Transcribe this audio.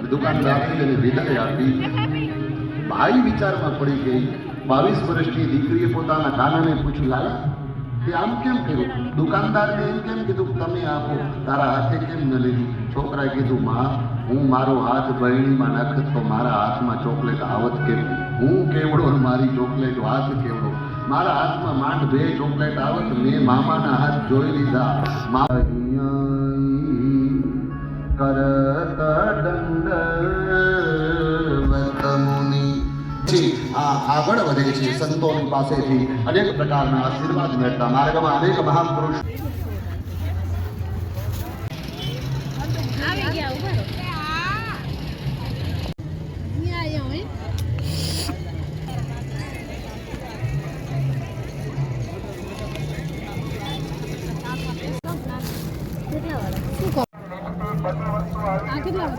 दुकानदार ने विदाय आपी भाई विचार में पड़ी गई 22 वर्षनी दीकरीए पोताना कानाने पूछ्યું लाला કે આમ કેમ કર્યું દુકાનદાર ને એમ કેમ કીધું તમે આપો તારા હાથે કેમ ન લીધું છોકરાએ કીધું માં હું મારો હાથ બરણીમાં નાખત તો મારા હાથમાં ચોકલેટ આવત કેમ હું કેવડો મારી ચોકલેટ હાથ કેવડો મારા હાથમાં માંડ બે ચોકલેટ આવત મેં મામાના હાથ જોઈ લીધા કરત દંડવત મુનિ આગળ વધે છે સંતોની પાસેથી અનેક પ્રકારના આશીર્વાદ મેળવતા માર્ગમાં અનેક મહાપુરુષ આવી ગયા ઉભા રહો કેટલા